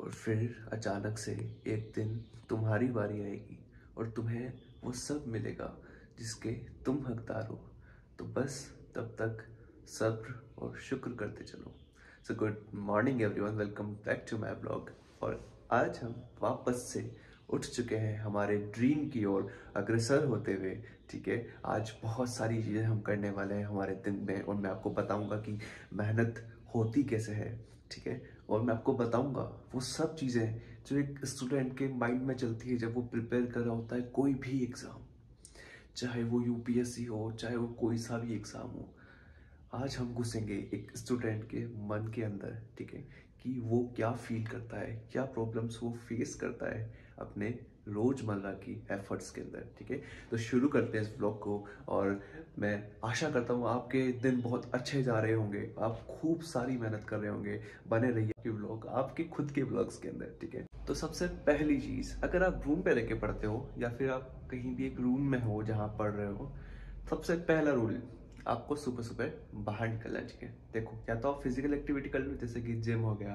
और फिर अचानक से एक दिन तुम्हारी बारी आएगी और तुम्हें वो सब मिलेगा जिसके तुम हकदार हो। तो बस तब तक सब्र और शुक्र करते चलो। So good morning everyone, welcome back to my blog. और आज हम वापस से उठ चुके हैं हमारे ड्रीम की ओर अग्रसर होते हुए। ठीक है, आज बहुत सारी चीज़ें हम करने वाले हैं हमारे दिन में और मैं आपको बताऊंगा कि मेहनत होती कैसे है। ठीक है, और मैं आपको बताऊंगा वो सब चीज़ें जो एक स्टूडेंट के माइंड में चलती है जब वो प्रिपेयर कर रहा होता है कोई भी एग्ज़ाम, चाहे वो यूपीएससी हो, चाहे वो कोई सा भी एग्ज़ाम हो। आज हम घुसेंगे एक स्टूडेंट के मन के अंदर, ठीक है, कि वो क्या फील करता है, क्या प्रॉब्लम्स वो फेस करता है अपने रोज़मर्रा की एफर्ट्स के अंदर। ठीक है, तो शुरू करते हैं इस ब्लॉग को और मैं आशा करता हूँ आपके दिन बहुत अच्छे जा रहे होंगे, आप खूब सारी मेहनत कर रहे होंगे। बने रहिए आपके ब्लॉग, आपके खुद के ब्लॉग्स के अंदर। ठीक है, तो सबसे पहली चीज़, अगर आप रूम पे रह के पढ़ते हो या फिर आप कहीं भी एक रूम में हो जहाँ पढ़ रहे हो, सबसे पहला रूल, आपको सुबह सुबह बाहर निकलना चाहिए। देखो, या तो आप फिजिकल एक्टिविटी कर लो जैसे कि जिम हो गया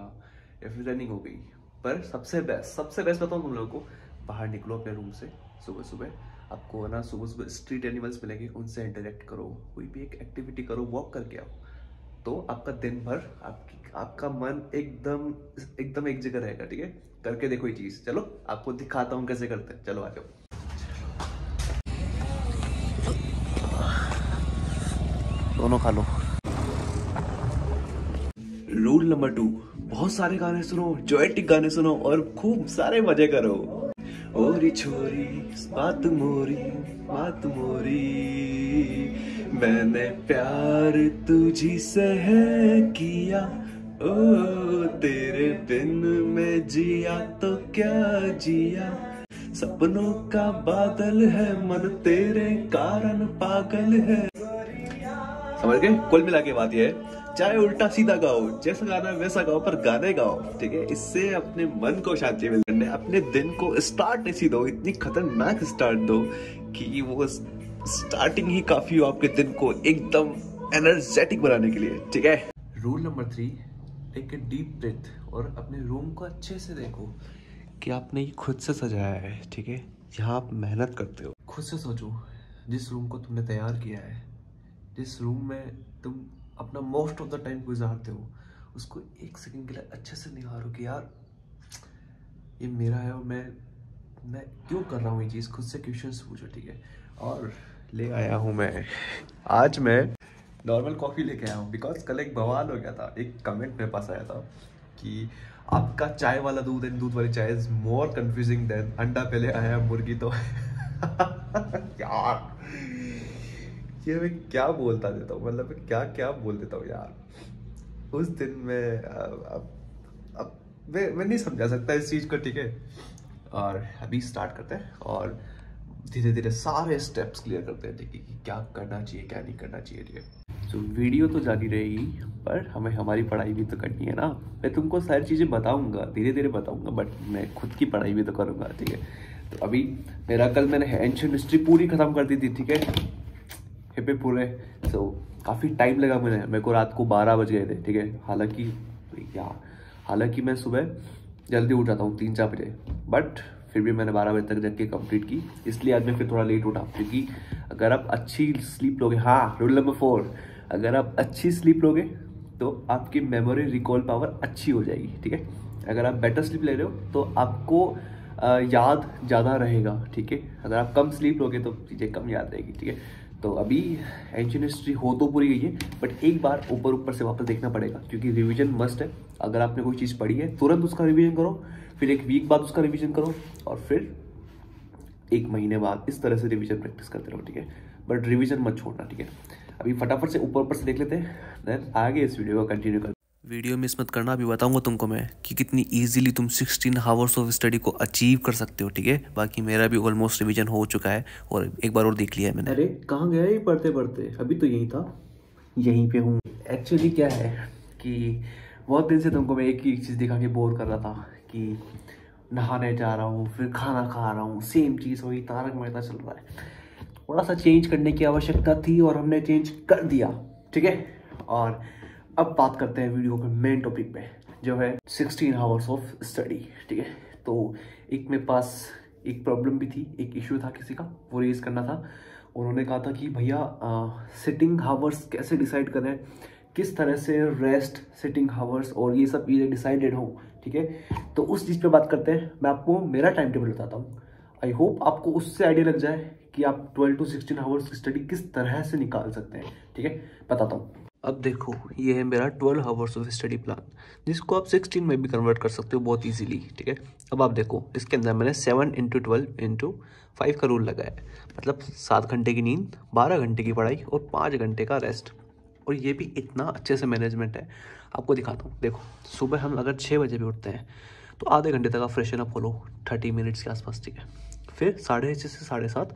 या फिर रनिंग हो गई, पर सबसे बेस्ट बताऊँ तुम लोगों को, बाहर निकलो अपने रूम से सुबह सुबह। आपको ना सुबह सुबह स्ट्रीट एनिमल्स मिलेंगे, उनसे इंटरेक्ट करो, कोई भी एक एक्टिविटी करो, वॉक करके आओ। तो आपका दिन भर आपका मन एकदम एकदम एक जगह रहेगा। ठीक है, करके देखो ये चीज़। चलो आपको दिखाता हूँ कैसे करते हैं, चलो आ जाओ। दोनों खा लो। रूल नंबर 2, बहुत सारे गाने सुनो, जोएटिक गाने सुनो और खूब सारे मजे करो। ओरी छोरी बात मोरी, मैंने प्यार तुझी से है किया, ओ तेरे बिन मैं जिया तो क्या जिया, सपनों का बादल है मन तेरे कारण पागल है। समझ गए? कुल मिला के बात यह है, चाहे उल्टा सीधा गाओ, जैसा गाना है वैसा गाओ, पर गाने गाओ। ठीक है, इससे अपने मन को शांति मिलने, अपने दिन को स्टार्ट ऐसी दो, इतनी खतरनाक स्टार्ट दो कि वो स्टार्टिंग ही काफी हो आपके दिन को एकदम एनर्जेटिक बनाने के लिए। ठीक है, rule number 3, take a deep breath और अपने रूम को अच्छे से देखो कि आपने ये खुद से सजाया है। ठीक है, यहाँ आप मेहनत करते हो। खुद से सोचो, जिस रूम को तुमने तैयार किया है, जिस रूम में तुम अपना मोस्ट ऑफ द टाइम गुजारते हो, उसको एक सेकंड के लिए अच्छे से निहारो कि यार ये मेरा है और मैं क्यों कर रहा हूँ ये चीज़। खुद से क्वेश्चंस पूछो। ठीक है, और ले आया हूँ मैं, आज मैं नॉर्मल कॉफ़ी लेके आया हूँ बिकॉज कल एक बवाल हो गया था। एक कमेंट मेरे पास आया था कि आपका चाय वाला दूध एंड दूध वाली चाय इज मोर कंफ्यूजिंग देन अंडा पहले आया मुर्गी तो यार ये मैं क्या बोलता देता हूँ, मतलब मैं क्या क्या बोल देता हूँ यार। उस दिन में अब मैं नहीं समझा सकता इस चीज़ को। ठीक है, और अभी स्टार्ट करते हैं और धीरे धीरे सारे स्टेप्स क्लियर करते हैं। देखिए कि क्या करना चाहिए क्या नहीं करना चाहिए। ठीक है, तो वीडियो तो जारी रहेगी पर हमें हमारी पढ़ाई भी तो करनी है ना। मैं तुमको सारी चीज़ें बताऊंगा, धीरे धीरे बताऊंगा, बट मैं खुद की पढ़ाई भी तो करूंगा। ठीक है, तो अभी मेरा कल मैंने एंशिएंट हिस्ट्री पूरी खत्म कर दी थी। ठीक है, हिपे पूरे, सो काफ़ी टाइम लगा मेरे को, रात को 12 बज गए थे। ठीक है, हालांकि मैं सुबह जल्दी उठ जाता हूँ 3-4 बजे, बट फिर भी मैंने 12 बजे तक जग के कंप्लीट की। इसलिए आज मैं फिर थोड़ा लेट उठा, क्योंकि अगर आप अच्छी स्लीप लोगे, हाँ रूल नंबर 4, अगर आप अच्छी स्लीप लोगे तो आपकी मेमोरी रिकॉल पावर अच्छी हो जाएगी। ठीक है, अगर आप बेटर स्लीप ले रहे हो तो आपको याद ज़्यादा रहेगा। ठीक है, अगर आप कम स्लीप लोगे तो चीज़ें कम याद रहेगी। ठीक है, तो अभी एंशिएंट हिस्ट्री हो तो पूरी गई है, बट एक बार ऊपर से वापस देखना पड़ेगा क्योंकि रिवीजन मस्ट है। अगर आपने कोई चीज़ पढ़ी है तुरंत उसका रिवीजन करो, फिर एक वीक बाद उसका रिवीजन करो और फिर 1 महीने बाद इस तरह से रिवीजन प्रैक्टिस करते रहो। ठीक है, बट रिवीजन मत छोड़ना। ठीक है, अभी फटाफट से ऊपर से देख लेते हैं, देन आगे इस वीडियो को कंटिन्यू कर। वीडियो मिस मत करना, अभी बताऊंगा तुमको मैं कि कितनी इजीली तुम 16 आवर्स ऑफ स्टडी को अचीव कर सकते हो। ठीक है, बाकी मेरा भी ऑलमोस्ट रिवीजन हो चुका है और एक बार और देख लिया है मैंने। अरे कहाँ गया ये पढ़ते पढ़ते, अभी तो यही था, यहीं पे हूँ। एक्चुअली क्या है कि बहुत दिन से तुमको मैं एक ही चीज़ दिखा के बोर कर रहा था कि नहाने जा रहा हूँ फिर खाना खा रहा हूँ, सेम चीज़ वही तारक मेहता चल रहा है। थोड़ा सा चेंज करने की आवश्यकता थी और हमने चेंज कर दिया। ठीक है, और अब बात करते हैं वीडियो के मेन टॉपिक पे। जो है 16 आवर्स ऑफ स्टडी, ठीक है। तो एक मेरे पास एक प्रॉब्लम भी थी, एक इशू था किसी का, वो रेज करना था। उन्होंने कहा था कि भैया सिटिंग हावर्स कैसे डिसाइड करें, किस तरह से रेस्ट, सिटिंग हावर्स और ये सब चीज़ें डिसाइडेड हो, ठीक है। तो उस चीज़ पे बात करते हैं। मैं आपको मेरा टाइम टेबल बताता हूँ। आई होप आपको उससे आइडिया लग जाए कि आप 12 to 16 आवर्स की स्टडी किस तरह से निकाल सकते हैं, ठीक है। बताता हूँ। अब देखो, ये है मेरा 12 आवर्स ऑफ स्टडी प्लान, जिसको आप 16 में भी कन्वर्ट कर सकते हो बहुत इजीली, ठीक है। अब आप देखो, इसके अंदर मैंने 7 × 12 × 5 का रूल लगाया है। मतलब 7 घंटे की नींद, 12 घंटे की पढ़ाई और 5 घंटे का रेस्ट। और ये भी इतना अच्छे से मैनेजमेंट है, आपको दिखाता हूँ। देखो, सुबह हम अगर 6 बजे भी उठते हैं तो आधे घंटे तक आप फ्रेशन अप हो लो, 30 मिनट्स के आसपास, ठीक है। फिर 6:30 से 7:30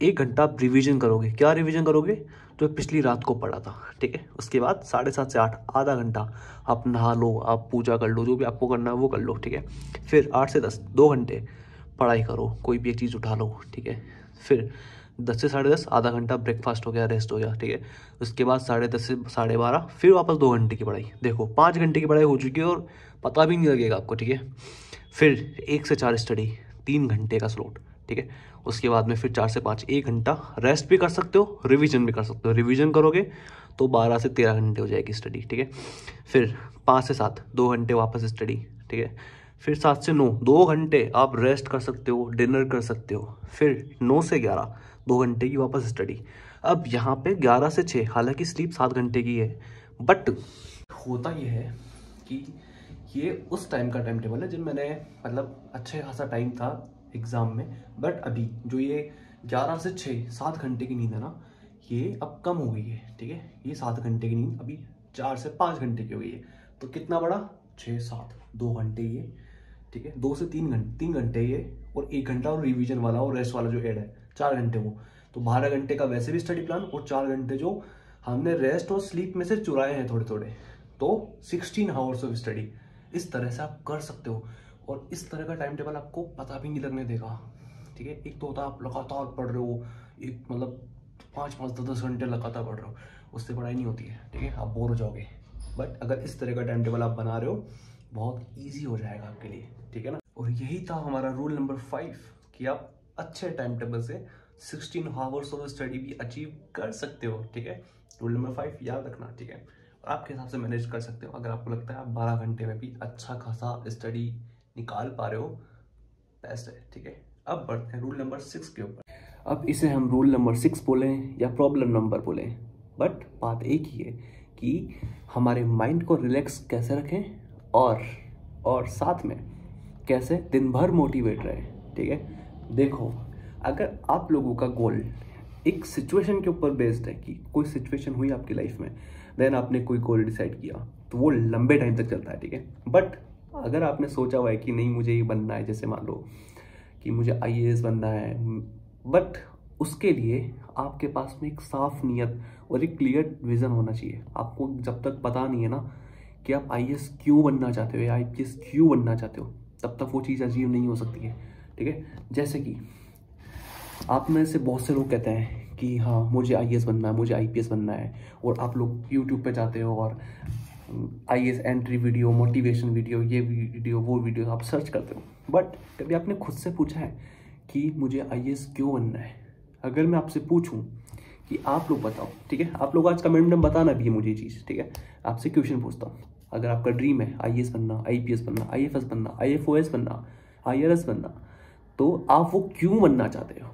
1 घंटा आप रिवीजन करोगे। क्या रिवीजन करोगे? जो पिछली रात को पढ़ा था, ठीक है। उसके बाद 7:30 से 8 आधा घंटा आप नहा लो, आप पूजा कर लो, जो भी आपको करना है वो कर लो, ठीक है। फिर 8 से 10 2 घंटे पढ़ाई करो, कोई भी एक चीज़ उठा लो, ठीक है। फिर 10 से 10:30 आधा घंटा ब्रेकफास्ट हो गया, रेस्ट हो गया, ठीक है। उसके बाद 10:30 से 12:30 फिर वापस 2 घंटे की पढ़ाई। देखो 5 घंटे की पढ़ाई हो चुकी है और पता भी नहीं लगेगा आपको, ठीक है। फिर 1 से 4 स्टडी, 3 घंटे का स्लॉट, ठीक है। उसके बाद में फिर 4 से 5 1 घंटा रेस्ट भी कर सकते हो, रिवीजन भी कर सकते हो। रिवीजन करोगे तो 12 से 13 घंटे हो जाएगी स्टडी, ठीक है। फिर 5 से 7 2 घंटे वापस स्टडी, ठीक है। फिर 7 से 9 2 घंटे आप रेस्ट कर सकते हो, डिनर कर सकते हो। फिर 9 से 11 2 घंटे की वापस स्टडी। अब यहाँ पे 11 से 6 हालांकि स्लीप 7 घंटे की है, बट होता ये है कि ये उस टाइम का टाइम टेबल है जब मैंने मतलब अच्छे खासा टाइम था एग्ज़ाम में। बट अभी जो ये 11 से 6 7 घंटे की नींद है ना, ये अब कम हो गई है, ठीक है। ये 7 घंटे की नींद अभी 4 से 5 घंटे की हो गई है। तो कितना बड़ा? 6 7 2 घंटे ये, ठीक है। 2 से 3 घंटे ये, और 1 घंटा और रिवीजन वाला और रेस्ट वाला जो ऐड है 4 घंटे वो। तो 12 घंटे का वैसे भी स्टडी प्लान, और 4 घंटे जो हमने रेस्ट और स्लीप में से चुराए हैं थोड़े थोड़े। तो 16 आवर्स ऑफ स्टडी इस तरह से आप कर सकते हो। और इस तरह का टाइम टेबल आपको पता भी नहीं लगने देगा, ठीक है। एक तो होता है आप लगातार पढ़ रहे हो, एक मतलब 5 10 घंटे लगातार पढ़ रहे हो, उससे पढ़ाई नहीं होती है, ठीक है। आप बोर हो जाओगे। बट अगर इस तरह का टाइम टेबल आप बना रहे हो, बहुत ईजी हो जाएगा आपके लिए, ठीक है ना। और यही था हमारा रूल नंबर 5 कि आप अच्छे टाइम टेबल से 16 आवर्स ऑफ स्टडी भी अचीव कर सकते हो, ठीक है। रूल नंबर 5 याद रखना, ठीक है। आपके हिसाब से मैनेज कर सकते हो। अगर आपको लगता है आप 12 घंटे में भी अच्छा खासा स्टडी निकाल पा रहे हो, बेस्ट है, ठीक है। अब बढ़ते हैं रूल नंबर 6 के ऊपर। अब इसे हम रूल नंबर 6 बोलें या प्रॉब्लम नंबर बोलें, बट बात एक ही है कि हमारे माइंड को रिलैक्स कैसे रखें और साथ में कैसे दिन भर मोटिवेट रहे, ठीक है। देखो, अगर आप लोगों का गोल एक सिचुएशन के ऊपर बेस्ड है कि कोई सिचुएशन हुई आपकी लाइफ में, देन आपने कोई गोल डिसाइड किया, तो वो लंबे टाइम तक चलता है, ठीक है। बट अगर आपने सोचा हुआ है कि नहीं मुझे ये बनना है, जैसे मान लो कि मुझे IAS बनना है, बट उसके लिए आपके पास में एक साफ नियत और एक क्लियर विजन होना चाहिए। आपको जब तक पता नहीं है ना कि आप IAS क्यों बनना चाहते हो या IPS क्यों बनना चाहते हो, तब तक वो चीज़ अचीव नहीं हो सकती है, ठीक है। जैसे कि आप में से बहुत से लोग कहते हैं कि हाँ मुझे IAS बनना है, मुझे IPS बनना है, और आप लोग YouTube पे जाते हो और IAS entry video, motivation video, ये वीडियो वो वीडियो आप सर्च करते हो। बट कभी आपने खुद से पूछा है कि मुझे IAS क्यों बनना है? अगर मैं आपसे पूछूं कि आप लोग बताओ, ठीक है, आप लोग आज कमेंट में बताना भी है मुझे चीज़, ठीक है। आपसे क्वेश्चन पूछता हूँ, अगर आपका ड्रीम है IAS बनना, IPS बनना, IFS बनना, IFOS बनना, IRS बनना, तो आप वो क्यों बनना चाहते हो?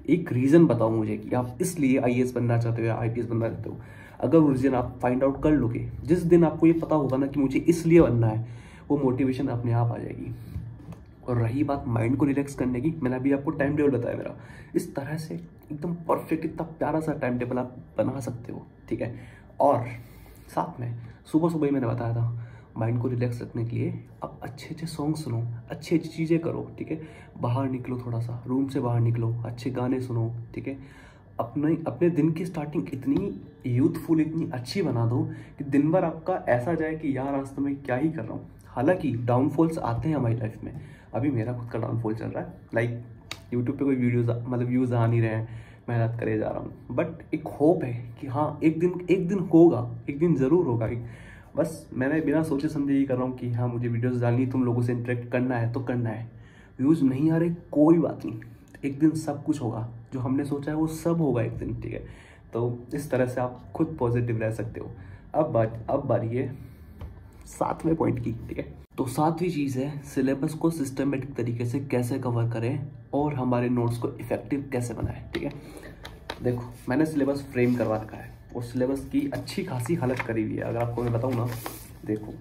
एक रीज़न बताओ मुझे कि आप इसलिए IAS बनना चाहते हो या IPS बनना चाहते हो। अगर वो रीज़न आप फाइंड आउट कर लोगे, जिस दिन आपको ये पता होगा ना कि मुझे इसलिए बनना है, वो मोटिवेशन अपने आप आ जाएगी। और रही बात माइंड को रिलैक्स करने की, मैंने अभी आपको टाइम टेबल बताया मेरा, इस तरह से एकदम परफेक्ट, इतना प्यारा सा टाइम टेबल आप बना सकते हो, ठीक है। और साथ में सुबह सुबह ही मैंने बताया था, माइंड को रिलैक्स रखने के लिए आप अच्छे अच्छे सॉन्ग सुनो, अच्छी अच्छी चीज़ें करो, ठीक है। बाहर निकलो, थोड़ा सा रूम से बाहर निकलो, अच्छे गाने सुनो, ठीक है। अपने दिन की स्टार्टिंग इतनी यूथफुल, इतनी अच्छी बना दो कि दिन भर आपका ऐसा जाए कि यार आज तो मैं क्या ही कर रहा हूँ। हालांकि डाउनफॉल्स आते हैं हमारी लाइफ में, अभी मेरा खुद का डाउनफॉल चल रहा है, लाइक यूट्यूब पे कोई वीडियोज़ मतलब व्यूज़ आ नहीं रहे हैं, मेहनत करे जा रहा हूँ। बट एक होप है कि हाँ एक दिन होगा, एक दिन ज़रूर होगा, बस मैंने बिना सोचे समझे ही कर रहा हूँ कि हाँ मुझे वीडियोस डालनी, तुम लोगों से इंटरेक्ट करना है तो करना है। व्यूज़ नहीं आ रहे कोई बात नहीं, एक दिन सब कुछ होगा, जो हमने सोचा है वो सब होगा एक दिन, ठीक है। तो इस तरह से आप खुद पॉजिटिव रह सकते हो। अब बारी है 7वें पॉइंट की, ठीक है। तो 7वीं चीज़ है सिलेबस को सिस्टमेटिक तरीके से कैसे कवर करें और हमारे नोट्स को इफेक्टिव कैसे बनाएं, ठीक है। देखो मैंने सिलेबस फ्रेम करवा रखा है और सिलेबस की अच्छी खासी हालत करी हुई है। अगर आपको मैं बताऊँ ना, देखो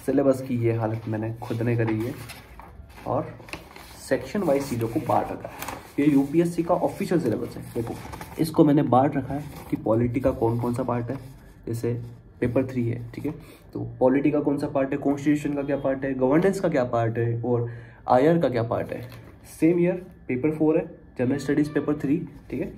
सिलेबस की ये हालत मैंने खुद ने करी है और सेक्शन वाइज चीज़ों को बांट रखा है। ये यूपीएससी का ऑफिशियल सिलेबस है। देखो इसको मैंने बांट रखा है कि पॉलिटी का कौन कौन सा पार्ट है, जैसे पेपर 3 है, ठीक है। तो पॉलिटी का कौन सा पार्ट है, कॉन्स्टिट्यूशन का क्या पार्ट है, गवर्नेंस का क्या पार्ट है और आईआर का क्या पार्ट है। सेम ईयर पेपर 4 है, जनरल स्टडीज़ पेपर 3, ठीक है।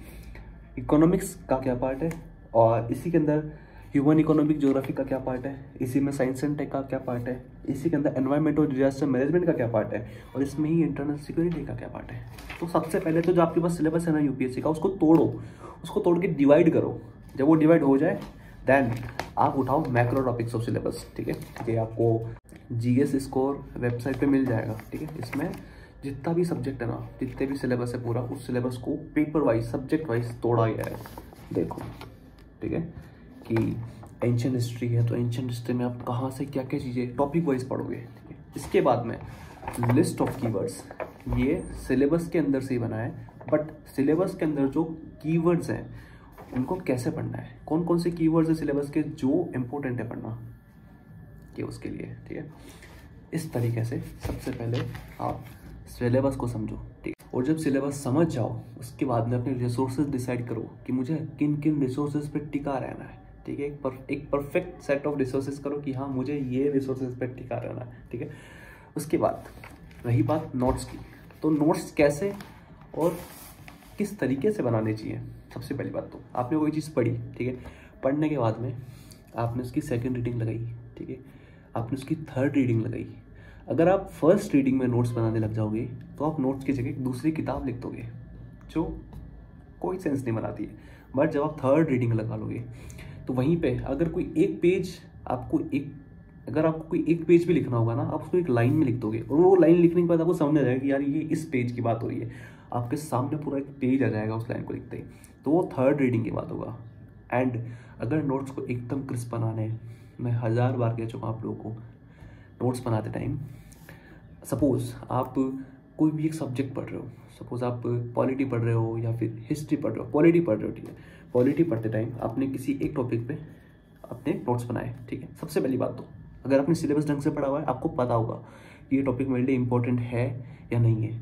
इकोनॉमिक्स का क्या पार्ट है और इसी के अंदर ह्यूमन इकोनॉमिक ज्योग्राफी का क्या पार्ट है, इसी में साइंस एंड टेक का क्या पार्ट है, इसी के अंदर एनवायरमेंट और डिजास्टर मैनेजमेंट का क्या पार्ट है और इसमें ही इंटरनल सिक्योरिटी का क्या पार्ट है। तो सबसे पहले तो जो आपके पास सिलेबस है ना यूपीएससी का, उसको तोड़ के डिवाइड करो। जब वो डिवाइड हो जाए देन आप उठाओ मैक्रो टॉपिक्स ऑफ सिलेबस, ठीक है। ये आपको जीएस स्कोर वेबसाइट पे मिल जाएगा, ठीक है। इसमें जितना भी सब्जेक्ट है ना, जितने भी सिलेबस है पूरा, उस सिलेबस को पेपर वाइज सब्जेक्ट वाइज तोड़ा गया है। देखो ठीक है कि एंशिएंट हिस्ट्री है तो एंशिएंट हिस्ट्री में आप कहाँ से क्या क्या चीज़ें टॉपिक वाइज पढ़ोगे, ठीक है। इसके बाद में लिस्ट ऑफ कीवर्ड्स, ये सिलेबस के अंदर से ही बना है, बट सिलेबस के अंदर जो कीवर्ड्स हैं उनको कैसे पढ़ना है, कौन कौन से कीवर्ड्स है सिलेबस के जो इम्पोर्टेंट है पढ़ना, ये उसके लिए, ठीक है। इस तरीके से सबसे पहले आप सिलेबस को समझो, ठीक है। और जब सिलेबस समझ जाओ उसके बाद में अपने रिसोर्सेज डिसाइड करो कि मुझे किन किन रिसोर्सेज पे टिका रहना है, ठीक है। एक परफेक्ट सेट ऑफ रिसोर्सेज करो कि हाँ मुझे ये रिसोर्सेज पे टिका रहना है, ठीक है। उसके बाद रही बात नोट्स की, तो नोट्स कैसे और किस तरीके से बनाने चाहिए। सबसे पहली बात तो आपने कोई चीज़ पढ़ी, ठीक है। पढ़ने के बाद में आपने उसकी सेकेंड रीडिंग लगाई, ठीक है। आपने उसकी थर्ड रीडिंग लगाई। अगर आप फर्स्ट रीडिंग में नोट्स बनाने लग जाओगे तो आप नोट्स की जगह एक दूसरी किताब लिख दोगे जो कोई सेंस नहीं बनाती है। बट जब आप थर्ड रीडिंग लगा लोगे तो वहीं पे अगर कोई एक पेज आपको कोई एक पेज भी लिखना होगा ना, आप उसको एक लाइन में लिख दोगे और वो लाइन लिखने के बाद आपको समझ आ जाएगा कि यार ये इस पेज की बात हो रही है। आपके सामने पूरा एक पेज आ जाएगा उस लाइन को लिखते ही, तो वो थर्ड रीडिंग की बात होगा। एंड अगर नोट्स को एकदम क्रिस्प बनाने, मैं 1000 बार कह चुका हूँ आप लोगों को, नोट्स बनाते टाइम सपोज़ आप कोई भी एक सब्जेक्ट पढ़ रहे हो, सपोज़ आप पॉलिटी पढ़ रहे हो या फिर हिस्ट्री पढ़ रहे हो, पॉलिटी पढ़ रहे हो, ठीक है। पॉलिटी पढ़ते टाइम आपने किसी एक टॉपिक पे अपने नोट्स बनाए, ठीक है। सबसे पहली बात तो अगर आपने सिलेबस ढंग से पढ़ा हुआ है, आपको पता होगा कि ये टॉपिक मेरे लिए इंपॉर्टेंट है या नहीं है,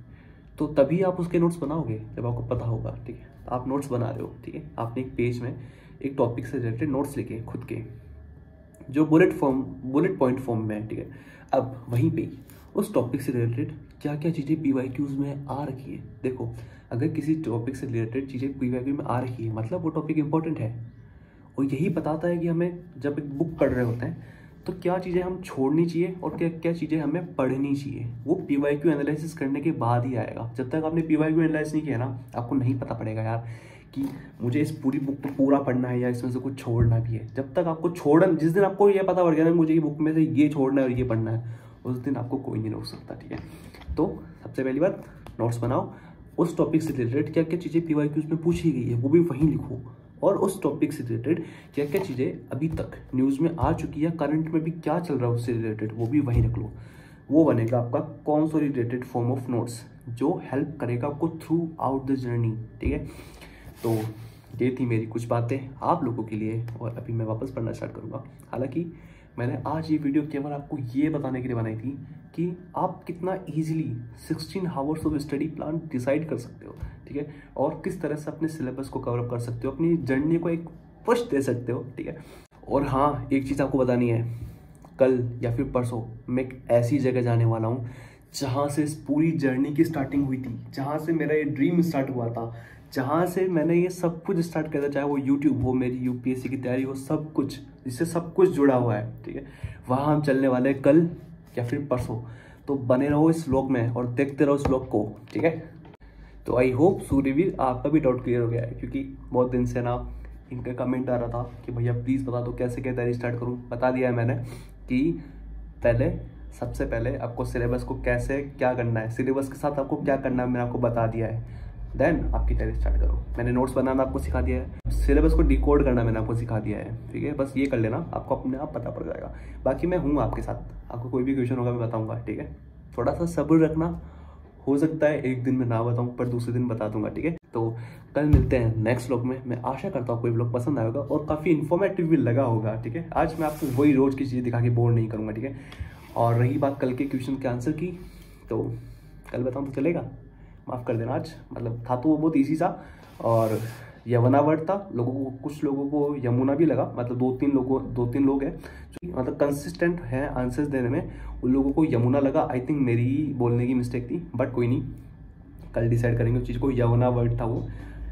तो तभी आप उसके नोट्स बनाओगे जब आपको पता होगा, ठीक है। आप नोट्स बना रहे हो, ठीक है। आपने एक पेज में एक टॉपिक से रिलेटेड नोट्स लिखे खुद के, जो बुलेट पॉइंट फॉर्म में है, ठीक है। अब वहीं पे उस टॉपिक से रिलेटेड क्या क्या चीज़ें पीवाईक्यूज में आ रखी है। देखो अगर किसी टॉपिक से रिलेटेड चीज़ें पीवाईक्यू में आ रही है मतलब वो टॉपिक इंपॉर्टेंट है, और यही बताता है कि हमें जब एक बुक पढ़ रहे होते हैं तो क्या चीज़ें हम छोड़नी चाहिए और क्या क्या चीज़ें हमें पढ़नी चाहिए। वो पीवाईक्यू एनालिसिस करने के बाद ही आएगा। जब तक आपने पीवाईक्यू एनालाइज नहीं किया ना, आपको नहीं पता पड़ेगा यार कि मुझे इस पूरी बुक को पूरा पढ़ना है या इसमें से कुछ छोड़ना भी है। जब तक आपको जिस दिन आपको ये पता पड़ गया ना मुझे ये बुक में से ये छोड़ना है और ये पढ़ना है, उस दिन आपको कोई नहीं रोक सकता, ठीक है। तो सबसे पहली बात नोट्स बनाओ, उस टॉपिक से रिलेटेड क्या क्या चीज़ें पीवाईक्यूज में पूछी गई है वो भी वहीं लिखो, और उस टॉपिक से रिलेटेड क्या क्या चीज़ें अभी तक न्यूज़ में आ चुकी है, करंट में भी क्या चल रहा है उससे रिलेटेड वो भी वहीं रख लो। वो बनेगा आपका कंसोलिडेटेड फॉर्म ऑफ नोट्स जो हेल्प करेगा आपको थ्रू आउट द जर्नी, ठीक है। तो ये थी मेरी कुछ बातें आप लोगों के लिए, और अभी मैं वापस पढ़ना स्टार्ट करूँगा। हालांकि मैंने आज ये वीडियो केवल आपको ये बताने के लिए बनाई थी कि आप कितना easily 16 hours of study plan decide कर सकते हो, ठीक है, और किस तरह से अपने सिलेबस को कवर अप कर सकते हो, अपनी जर्नी को एक पुश दे सकते हो, ठीक है। और हाँ एक चीज़ आपको बतानी है, कल या फिर परसों मैं एक ऐसी जगह जाने वाला हूँ जहाँ से इस पूरी जर्नी की स्टार्टिंग हुई थी, जहाँ से मेरा ये ड्रीम स्टार्ट हुआ था, जहाँ से मैंने ये सब कुछ स्टार्ट किया था, चाहे वो यूट्यूब हो, मेरी यूपीएससी की तैयारी हो, सब कुछ इससे सब कुछ जुड़ा हुआ है, ठीक है। वहाँ हम चलने वाले हैं कल या फिर परसों, तो बने रहो इस व्लॉग में और देखते रहो इस व्लॉग को, ठीक है। तो आई होप सूर्यवीर आपका भी डाउट क्लियर हो गया है, क्योंकि बहुत दिन से ना इनका कमेंट आ रहा था कि भैया प्लीज़ बता दो कैसे क्या तैयारी स्टार्ट करूँ। बता दिया है मैंने कि पहले सबसे पहले आपको सिलेबस को कैसे क्या करना है, सिलेबस के साथ आपको क्या करना है मैंने आपको बता दिया है। देन आपकी तैयारी स्टार्ट करो। मैंने नोट्स बनाना आपको सिखा दिया है, सिलेबस को डिकोड करना मैंने आपको सिखा दिया है, ठीक है। बस ये कर लेना, आपको अपने आप पता पड़ जाएगा। बाकी मैं हूँ आपके साथ, आपको कोई भी क्वेश्चन होगा मैं बताऊँगा, ठीक है। थोड़ा सा सब्र रखना, हो सकता है एक दिन में ना बताऊँ पर दूसरे दिन बता दूंगा, ठीक है। तो कल मिलते हैं नेक्स्ट व्लॉग में। मैं आशा करता हूँ कोई व्लॉग पसंद आएगा और काफ़ी इन्फॉर्मेटिव भी लगा होगा, ठीक है। आज मैं आपको वही रोज़ की चीज़ दिखा के बोर नहीं करूँगा, ठीक है। और रही बात कल के क्वेश्चन के आंसर की, तो कल बताऊँ तो चलेगा, माफ़ कर देना। आज मतलब था तो वो बहुत ईजी सा, और यमुना वर्ड था। लोगों को, कुछ लोगों को यमुना भी लगा, मतलब दो तीन लोग हैं जो मतलब कंसिस्टेंट हैं आंसर्स देने में, उन लोगों को यमुना लगा। आई थिंक मेरी ही बोलने की मिस्टेक थी, बट कोई नहीं, कल डिसाइड करेंगे उस चीज़ को। यमुना वर्ड था वो।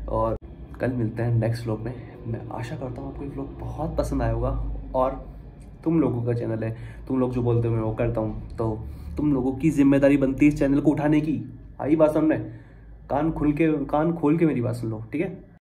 और कल मिलते हैं नेक्स्ट व्लॉग में। मैं आशा करता हूँ आपको ये व्लॉग बहुत पसंद आया होगा, और तुम लोगों का चैनल है, तुम लोग जो बोलते हो मैं वो करता हूँ, तो तुम लोगों की जिम्मेदारी बनती है इस चैनल को उठाने की। आई बात सामने, कान खोल के मेरी बात सुन लो, ठीक है।